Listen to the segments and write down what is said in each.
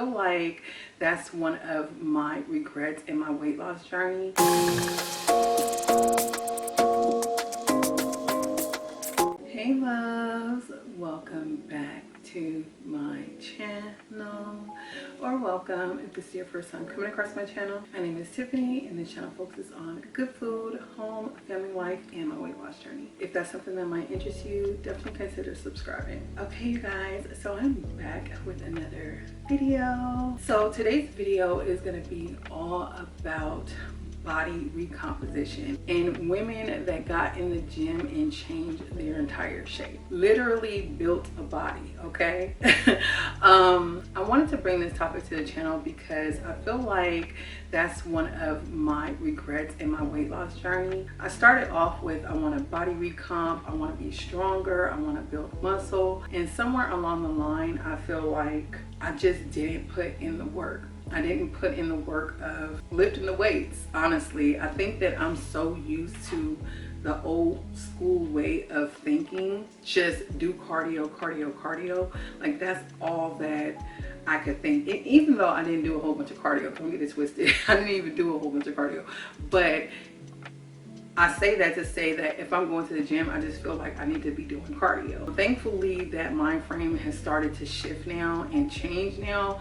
feel like that's one of my regrets in my weight loss journey. Hey loves, welcome back to my channel, or welcome if this is your first time coming across my channel. My name is Tiffany and this channel focuses on good food, home, family life, and my weight loss journey. If that's something that might interest you, definitely consider subscribing. Okay you guys, so I'm back with another video. So today's video is going to be all about body recomposition and women that got in the gym and changed their entire shape, literally built a body. Okay. I wanted to bring this topic to the channel because I feel like that's one of my regrets in my weight loss journey. I started off with I want a body recomp, I want to be stronger, I want to build muscle, and somewhere along the line I feel like I just didn't put in the work. I didn't put in the work of lifting the weights. Honestly, I think that I'm so used to the old school way of thinking, just do cardio, cardio, cardio. Like that's all that I could think. Even though I didn't do a whole bunch of cardio, don't get it twisted. I didn't even do a whole bunch of cardio. But I say that to say that if I'm going to the gym, I just feel like I need to be doing cardio. Thankfully, that mind frame has started to shift now and change now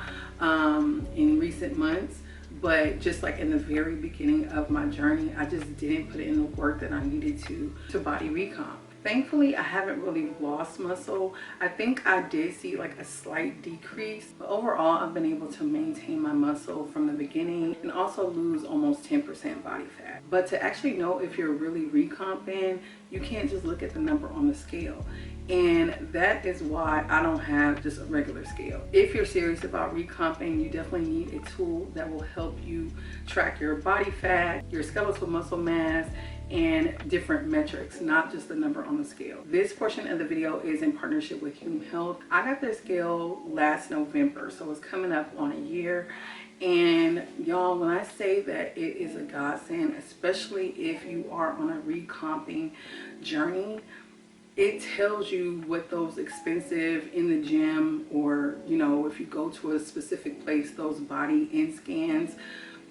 in recent months. But just like in the very beginning of my journey, I just didn't put in the work that I needed to body recomp. Thankfully, I haven't really lost muscle. I think I did see like a slight decrease, but overall, I've been able to maintain my muscle from the beginning and also lose almost 10% body fat. But to actually know if you're really recomping, you can't just look at the number on the scale. And that is why I don't have just a regular scale. If you're serious about recomping, you definitely need a tool that will help you track your body fat, your skeletal muscle mass, and different metrics, not just the number on the scale. This portion of the video is in partnership with Hume Health. I got their scale last November, so it's coming up on a year. And y'all, when I say that it is a godsend, especially if you are on a recomping journey, it tells you what those expensive in the gym, or you know, if you go to a specific place, those body in scans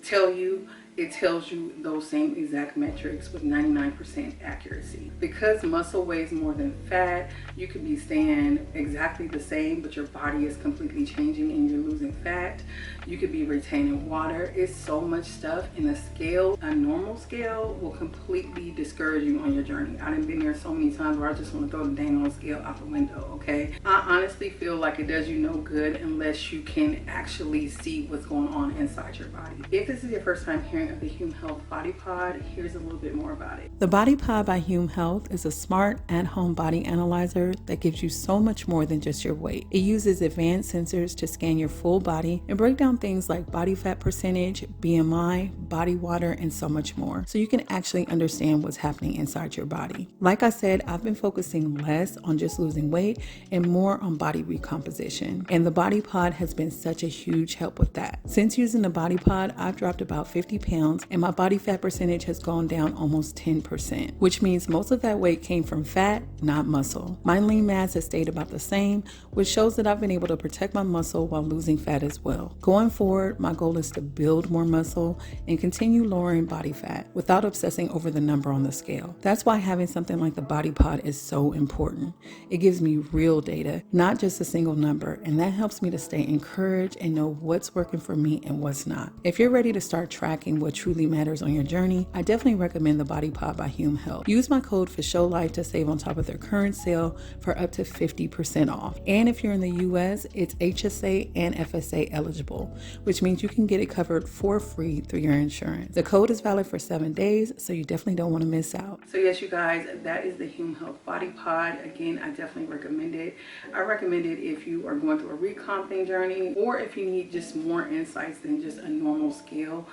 tell you. It tells you those same exact metrics with 99% accuracy. Because muscle weighs more than fat, you could be staying exactly the same, but your body is completely changing and you're losing fat. You could be retaining water. It's so much stuff, and the scale, a normal scale, will completely discourage you on your journey. I've been there so many times where I just want to throw the dang on scale out the window, okay? I honestly feel like it does you no good unless you can actually see what's going on inside your body. If this is your first time hearing of the Hume Health Body Pod, here's a little bit more about it. The Body Pod by Hume Health is a smart at-home body analyzer that gives you so much more than just your weight. It uses advanced sensors to scan your full body and break down things like body fat percentage, BMI, body water, and so much more, so you can actually understand what's happening inside your body. Like I said, I've been focusing less on just losing weight and more on body recomposition, and the Body Pod has been such a huge help with that. Since using the Body Pod, I've dropped about 50 pounds and my body fat percentage has gone down almost 10%, which means most of that weight came from fat, not muscle. My lean mass has stayed about the same, which shows that I've been able to protect my muscle while losing fat as well. Going forward, my goal is to build more muscle and continue lowering body fat without obsessing over the number on the scale. That's why having something like the Body Pod is so important. It gives me real data, not just a single number, and that helps me to stay encouraged and know what's working for me and what's not. If you're ready to start tracking what truly matters on your journey, I definitely recommend the Body Pod by Hume Health. Use my code FASHO to save on top of their current sale for up to 50% off. And if you're in the US, it's HSA and FSA eligible, which means you can get it covered for free through your insurance. The code is valid for 7 days, so you definitely don't want to miss out. So yes, you guys, that is the Hume Health Body Pod. Again, I definitely recommend it. I recommend it if you are going through a recomping journey, or if you need just more insights than just a normal scale.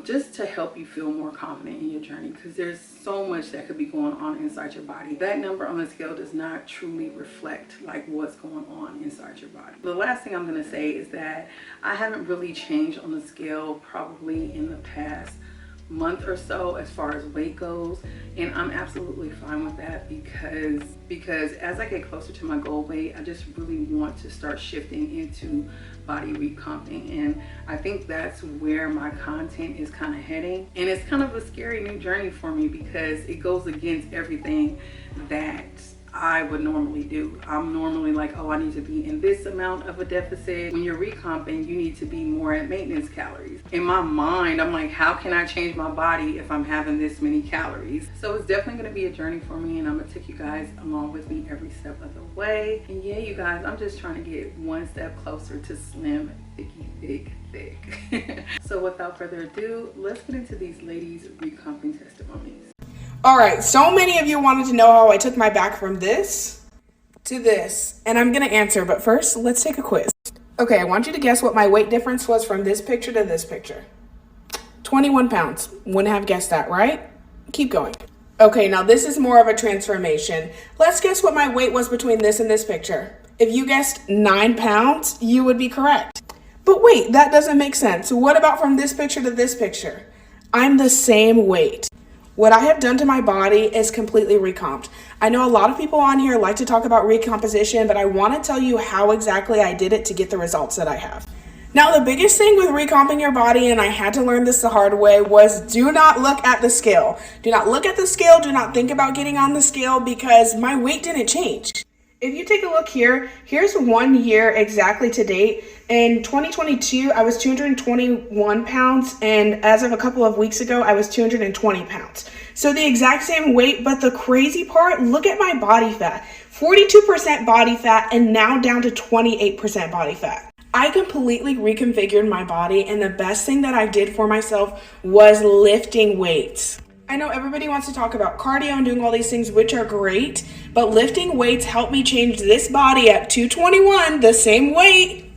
Just to help you feel more confident in your journey, because there's so much that could be going on inside your body. That number on the scale does not truly reflect like what's going on inside your body. The last thing I'm going to say is that I haven't really changed on the scale probably in the past month or so as far as weight goes, and I'm absolutely fine with that because as I get closer to my goal weight, I just really want to start shifting into body recomping, and I think that's where my content is kind of heading. And it's kind of a scary new journey for me because it goes against everything that I would normally do. I'm normally like, oh, I need to be in this amount of a deficit. When you're recomping, you need to be more at maintenance calories. In my mind, I'm like, how can I change my body if I'm having this many calories? So it's definitely going to be a journey for me, and I'm going to take you guys along with me every step of the way. And yeah, you guys, I'm just trying to get one step closer to slim, thick. So without further ado, let's get into these ladies' recomping testimonies. All right, so many of you wanted to know how I took my back from this to this, and I'm gonna answer, but first, let's take a quiz. Okay, I want you to guess what my weight difference was from this picture to this picture. 21 pounds. Wouldn't have guessed that, right? Keep going. Okay, now this is more of a transformation. Let's guess what my weight was between this and this picture. If you guessed 9 pounds, you would be correct. But wait, that doesn't make sense. What about from this picture to this picture? I'm the same weight. What I have done to my body is completely recomped. I know a lot of people on here like to talk about recomposition, but I want to tell you how exactly I did it to get the results that I have. Now, the biggest thing with recomping your body, and I had to learn this the hard way, was do not look at the scale. Do not look at the scale. Do not think about getting on the scale because my weight didn't change. If you take a look here, here's 1 year exactly to date. In 2022, I was 221 pounds, and as of a couple of weeks ago, I was 220 pounds. So the exact same weight, but the crazy part, look at my body fat. 42% body fat, and now down to 28% body fat. I completely reconfigured my body, and the best thing that I did for myself was lifting weights. I know everybody wants to talk about cardio and doing all these things, which are great, but lifting weights helped me change this body at 221, the same weight,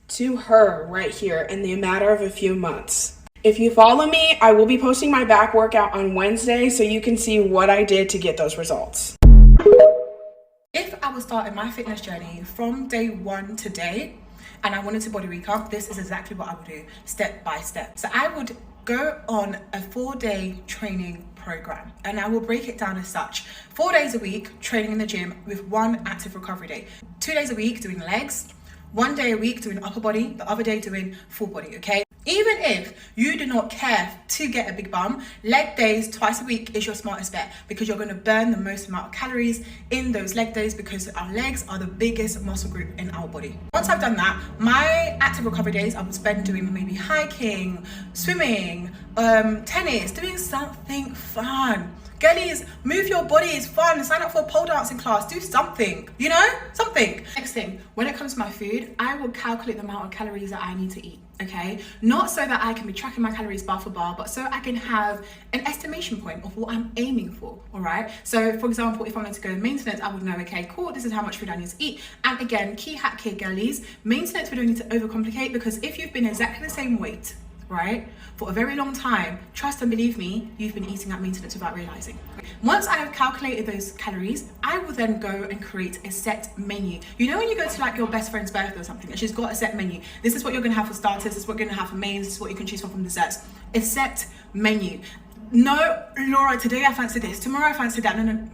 to her right here in the matter of a few months. If you follow me, I will be posting my back workout on Wednesday so you can see what I did to get those results. If I was starting my fitness journey from day one today and I wanted to body recomp, this is exactly what I would do step by step. So I would go on a 4-day training program, and I will break it down as such. 4 days a week training in the gym with 1 active recovery day. 2 days a week doing legs, 1 day a week doing upper body, the other day doing full body, okay? Even if you do not care to get a big bum, leg days twice a week is your smartest bet because you're going to burn the most amount of calories in those leg days because our legs are the biggest muscle group in our body. Once I've done that, my active recovery days I would spend doing maybe hiking, swimming, tennis, doing something fun. Girlies, move your body, it's fun. Sign up for a pole dancing class, do something, you know, something. Next thing, when it comes to my food, I will calculate the amount of calories that I need to eat, okay? Not so that I can be tracking my calories bar for bar, but so I can have an estimation point of what I'm aiming for, all right? So for example, if I wanted to go maintenance, I would know, okay, cool, this is how much food I need to eat. And again, key hack here, girlies, maintenance we don't need to overcomplicate because if you've been exactly the same weight, right, for a very long time, trust and believe me, you've been eating at maintenance without realizing. Once I have calculated those calories, I will then go and create a set menu. You know when you go to like your best friend's birthday or something and she's got a set menu, this is what you're gonna have for starters, this is what you're gonna have for mains, this is what you can choose from desserts. A set menu. No, Laura, today I fancy this, tomorrow I fancy that, no.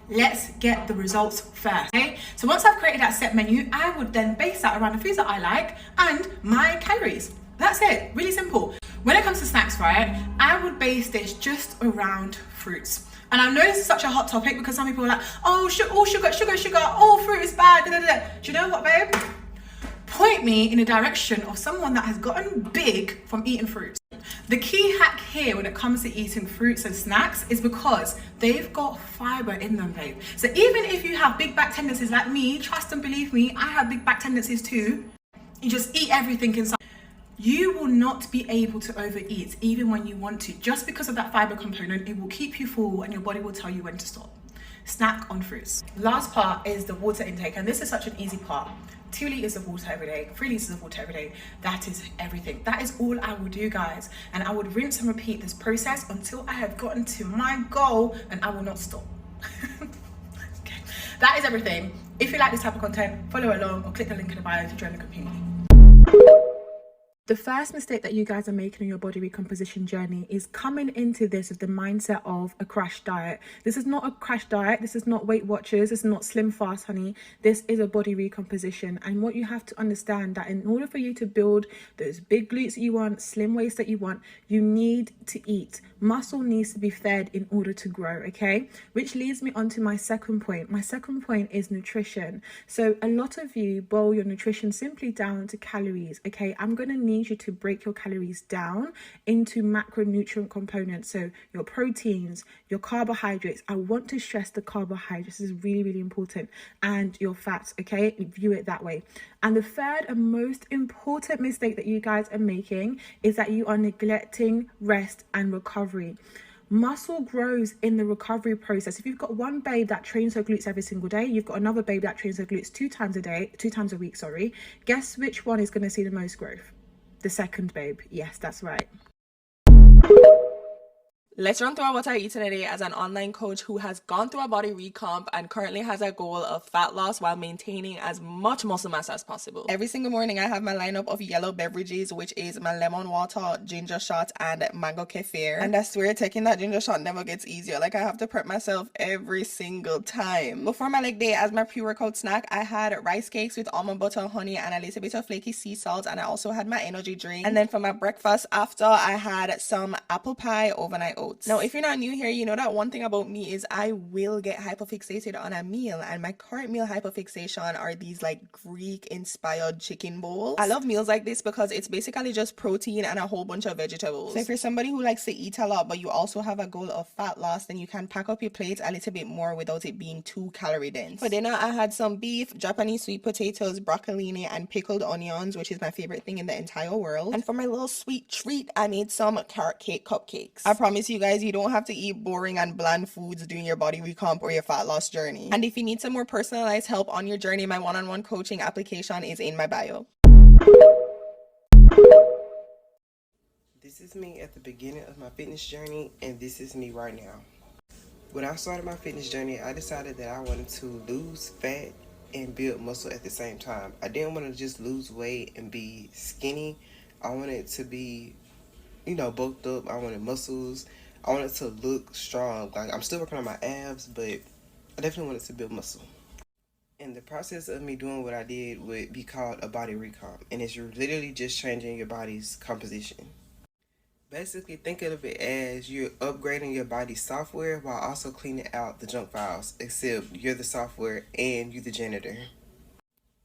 Let's get the results first, okay? So once I've created that set menu, I would then base that around the foods that I like and my calories. That's it, really simple. When it comes to snacks, right, I would base this just around fruits. And I know this is such a hot topic because some people are like, oh, sugar, oh, fruit is bad, da, da, da. Do you know what, babe? Point me in a direction of someone that has gotten big from eating fruits. The key hack here when it comes to eating fruits and snacks is because they've got fiber in them, babe. So even if you have big back tendencies like me, trust and believe me, I have big back tendencies too. You just eat everything inside. You will not be able to overeat even when you want to. Just because of that fiber component, it will keep you full and your body will tell you when to stop. Snack on fruits. Last part is the water intake, and this is such an easy part. 2 liters of water every day, 3 liters of water every day. That is everything. That is all I will do, guys. And I would rinse and repeat this process until I have gotten to my goal, and I will not stop. Okay. That is everything. If you like this type of content, follow along or click the link in the bio to join the community. The first mistake that you guys are making on your body recomposition journey is coming into this with the mindset of a crash diet. This is not a crash diet. This is not Weight Watchers. This is not Slim Fast, honey. This is a body recomposition. And what you have to understand that in order for you to build those big glutes that you want, slim waist that you want, you need to eat. Muscle needs to be fed in order to grow, okay? Which leads me on to my second point. My second point is nutrition. So a lot of you boil your nutrition simply down to calories, okay? I'm going to need you to break your calories down into macronutrient components. So your proteins, your carbohydrates. I want to stress the carbohydrates. This is really, really important. And your fats, okay? View it that way. And the third and most important mistake that you guys are making is that you are neglecting rest and recovery. Muscle grows in the recovery process. If you've got one babe that trains her glutes every single day, you've got another babe that trains her glutes two times a week, guess which one is going to see the most growth? The second babe. Yes, that's right. Let's run through what I eat today as an online coach who has gone through a body recomp and currently has a goal of fat loss while maintaining as much muscle mass as possible. Every single morning I have my lineup of yellow beverages, which is my lemon water, ginger shot, and mango kefir. And I swear taking that ginger shot never gets easier. Like I have to prep myself every single time. Before my leg day, as my pre-workout snack, I had rice cakes with almond butter, honey, and a little bit of flaky sea salt. And I also had my energy drink. And then for my breakfast after, I had some apple pie overnight oats. Now, if you're not new here, you know that one thing about me is I will get hyperfixated on a meal, and my current meal hyperfixation are these like Greek inspired chicken bowls. I love meals like this because it's basically just protein and a whole bunch of vegetables. So if you're somebody who likes to eat a lot but you also have a goal of fat loss, then you can pack up your plate a little bit more without it being too calorie dense. For dinner, I had some beef, Japanese sweet potatoes, broccolini, and pickled onions, which is my favorite thing in the entire world. And for my little sweet treat, I made some carrot cake cupcakes. I promise you guys, you don't have to eat boring and bland foods during your body recomp or your fat loss journey. And if you need some more personalized help on your journey, my one-on-one coaching application is in my bio. This is me at the beginning of my fitness journey, and this is me right now. When I started my fitness journey, I decided that I wanted to lose fat and build muscle at the same time. I didn't want to just lose weight and be skinny. I wanted to be, bulked up. I wanted muscles. I wanted to look strong. Like, I'm still working on my abs, but I definitely wanted to build muscle. And the process of me doing what I did would be called a body recomp. And it's literally just changing your body's composition. Basically, think of it as you're upgrading your body's software while also cleaning out the junk files, except you're the software and you're the janitor.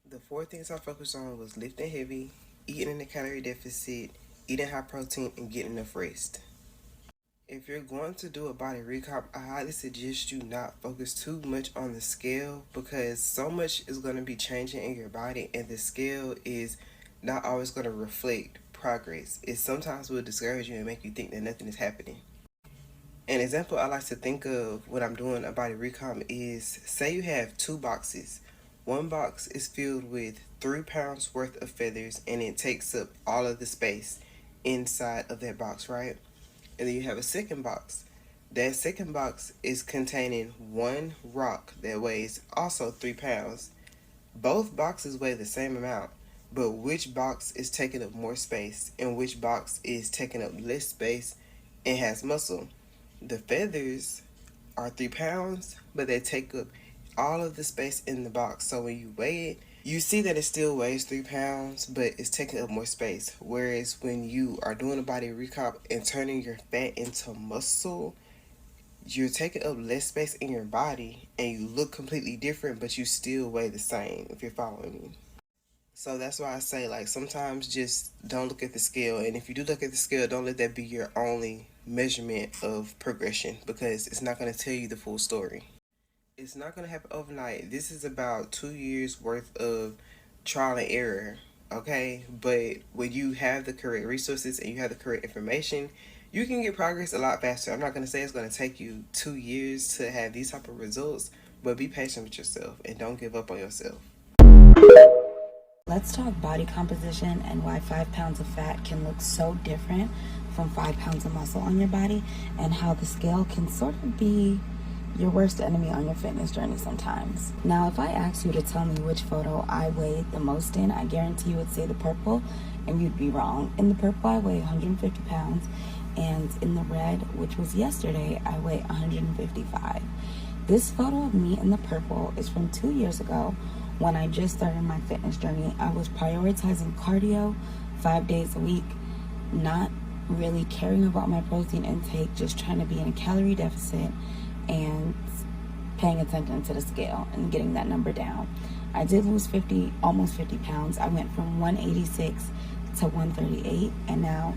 The 4 things I focused on was lifting heavy, eating in a calorie deficit, eating high protein, and getting enough rest. If you're going to do a body recomp, I highly suggest you not focus too much on the scale, because so much is going to be changing in your body and the scale is not always going to reflect progress. It sometimes will discourage you and make you think that nothing is happening. An example I like to think of when I'm doing a body recomp is, say you have 2 boxes. One box is filled with 3 pounds worth of feathers and it takes up all of the space inside of that box, right? And then you have a second box. That second box is containing 1 rock that weighs also 3 pounds. Both boxes weigh the same amount, but which box is taking up more space and which box is taking up less space and has muscle? The feathers are 3 pounds, but they take up all of the space in the box. So when you weigh it, you see that it still weighs 3 pounds, but it's taking up more space. Whereas when you are doing a body recomp and turning your fat into muscle, you're taking up less space in your body and you look completely different, but you still weigh the same, if you're following me. So that's why I say, like, sometimes just don't look at the scale. And if you do look at the scale, don't let that be your only measurement of progression, because it's not going to tell you the full story. It's not going to happen overnight. This is about 2 years worth of trial and error, okay? But when you have the correct resources and you have the correct information, you can get progress a lot faster. I'm not going to say it's going to take you 2 years to have these type of results, but be patient with yourself and don't give up on yourself. Let's talk body composition and why 5 pounds of fat can look so different from 5 pounds of muscle on your body, and how the scale can sort of be your worst enemy on your fitness journey sometimes. Now, if I asked you to tell me which photo I weighed the most in, I guarantee you would say the purple, and you'd be wrong. In the purple, I weigh 150 pounds, and in the red, which was yesterday, I weigh 155. This photo of me in the purple is from 2 years ago when I just started my fitness journey. I was prioritizing cardio 5 days a week, not really caring about my protein intake, just trying to be in a calorie deficit and paying attention to the scale and getting that number down. I did lose almost 50 pounds. I went from 186 to 138, and now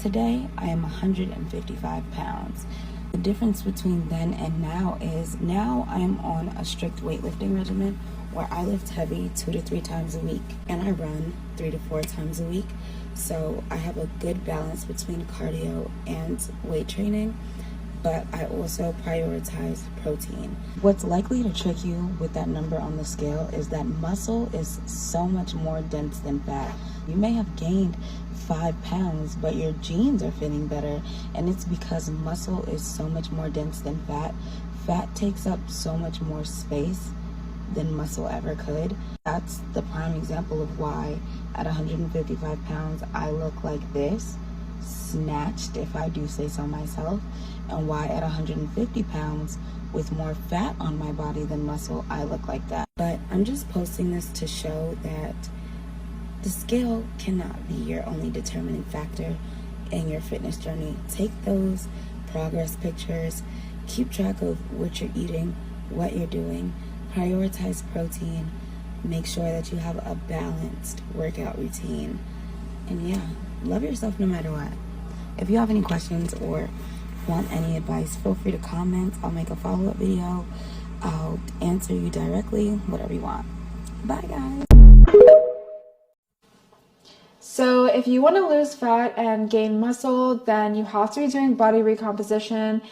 today I am 155 pounds. The difference between then and now is now I am on a strict weightlifting regimen where I lift heavy 2 to 3 times a week and I run 3 to 4 times a week. So I have a good balance between cardio and weight training, but I also prioritize protein. What's likely to trick you with that number on the scale is that muscle is so much more dense than fat. You may have gained 5 pounds, but your jeans are fitting better, and it's because muscle is so much more dense than fat. Fat takes up so much more space than muscle ever could. That's the prime example of why at 155 pounds I look like this, snatched if I do say so myself, and why at 150 pounds with more fat on my body than muscle I look like that. But I'm just posting this to show that the scale cannot be your only determining factor in your fitness journey. Take those progress pictures, keep track of what you're eating, what you're doing, prioritize protein, make sure that you have a balanced workout routine, and yeah, love yourself no matter what. If you have any questions or want any advice, feel free to comment. I'll make a follow-up video. I'll answer you directly, whatever you want. Bye, guys. So if you want to lose fat and gain muscle, then you have to be doing body recomposition.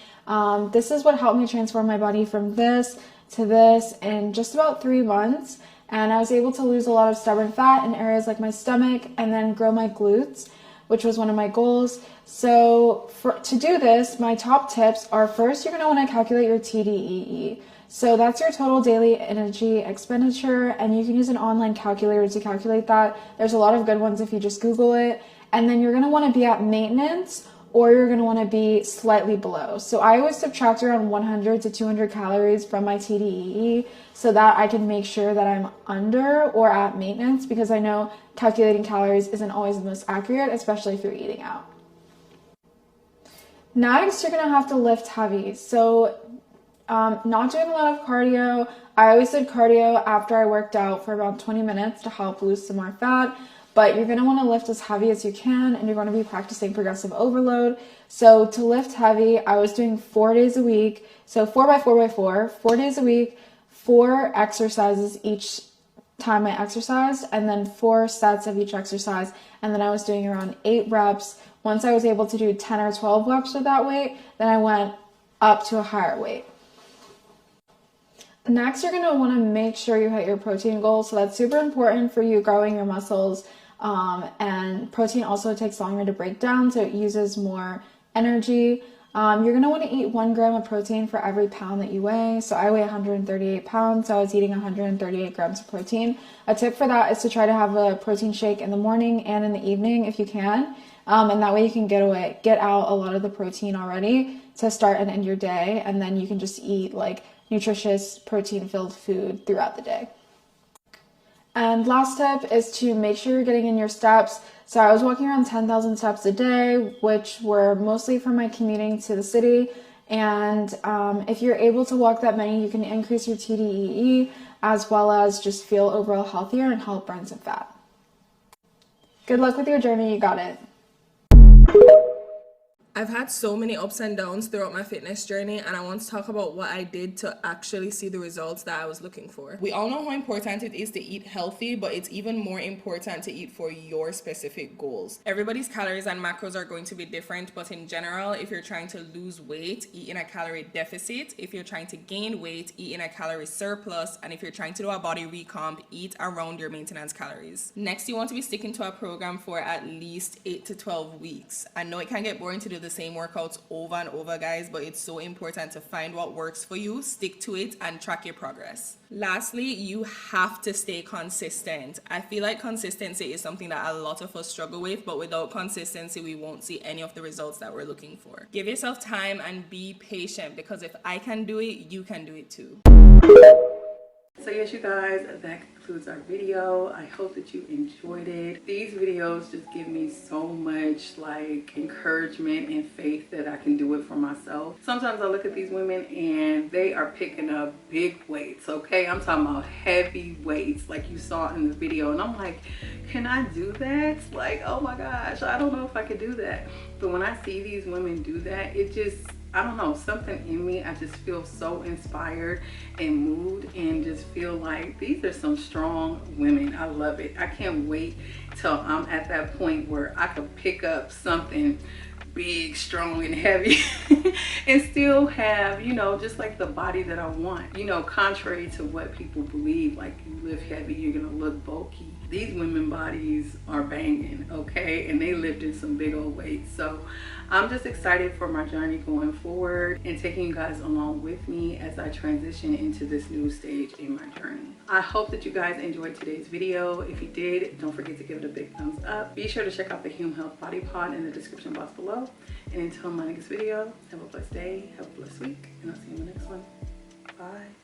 This is what helped me transform my body from this to this in just about 3 months. And I was able to lose a lot of stubborn fat in areas like my stomach and then grow my glutes, which was one of my goals. So to do this, my top tips are, first, you're going to want to calculate your TDEE. So that's your total daily energy expenditure, and you can use an online calculator to calculate that. There's a lot of good ones if you just Google it. And then you're going to want to be at maintenance, or you're going to want to be slightly below. So I always subtract around 100 to 200 calories from my TDEE so that I can make sure that I'm under or at maintenance, because I know calculating calories isn't always the most accurate, especially if you're eating out. Next, you're going to have to lift heavy. So not doing a lot of cardio. I always did cardio after I worked out for about 20 minutes to help lose some more fat, but you're going to want to lift as heavy as you can, and you're going to be practicing progressive overload. So to lift heavy, I was doing 4 days a week. So 4 by 4 by 4, 4 days a week, 4 exercises each time I exercised, and then 4 sets of each exercise. And then I was doing around 8 reps. Once I was able to do 10 or 12 reps with that weight, then I went up to a higher weight. Next, you're going to want to make sure you hit your protein goal. So that's super important for you growing your muscles. And protein also takes longer to break down, so it uses more energy. You're going to want to eat 1 gram of protein for every pound that you weigh. So I weigh 138 pounds, so I was eating 138 grams of protein. A tip for that is to try to have a protein shake in the morning and in the evening if you can. And that way you can get out a lot of the protein already to start and end your day. And then you can just eat like nutritious protein-filled food throughout the day. And last tip is to make sure you're getting in your steps. So I was walking around 10,000 steps a day, which were mostly from my commuting to the city. And if you're able to walk that many, you can increase your TDEE as well as just feel overall healthier and help burn some fat. Good luck with your journey, you got it. I've had so many ups and downs throughout my fitness journey, and I want to talk about what I did to actually see the results that I was looking for. We all know how important it is to eat healthy, but it's even more important to eat for your specific goals. Everybody's calories and macros are going to be different, but in general, if you're trying to lose weight, eat in a calorie deficit. If you're trying to gain weight, eat in a calorie surplus. And if you're trying to do a body recomp, eat around your maintenance calories. Next, you want to be sticking to a program for at least 8 to 12 weeks. I know it can get boring to do the same workouts over and over, guys, but it's so important to find what works for you, stick to it, and track your progress. Lastly, you have to stay consistent. I feel like consistency is something that a lot of us struggle with, but without consistency, we won't see any of the results that we're looking for. Give yourself time and be patient, because if I can do it, you can do it too. So yes, you guys, that concludes our video. I hope that you enjoyed it. These videos just give me so much like encouragement and faith that I can do it for myself. Sometimes I look at these women and they are picking up big weights, okay? I'm talking about heavy weights like you saw in the video, and I'm like, can I do that? Like, oh my gosh, I don't know if I could do that. But when I see these women do that, it just, I don't know, something in me, I just feel so inspired and moved and just feel like these are some strong women. I love it. I can't wait till I'm at that point where I could pick up something big, strong, and heavy and still have, you know, just like the body that I want. You know, contrary to what people believe, like you lift heavy, you're gonna look bulky. These women bodies are banging, okay? And they lifted some big old weights. So I'm just excited for my journey going forward and taking you guys along with me as I transition into this new stage in my journey. I hope that you guys enjoyed today's video. If you did, don't forget to give it a big thumbs up. Be sure to check out the Hume Health Body Pod in the description box below. And until my next video, have a blessed day, have a blessed week, and I'll see you in the next one. Bye.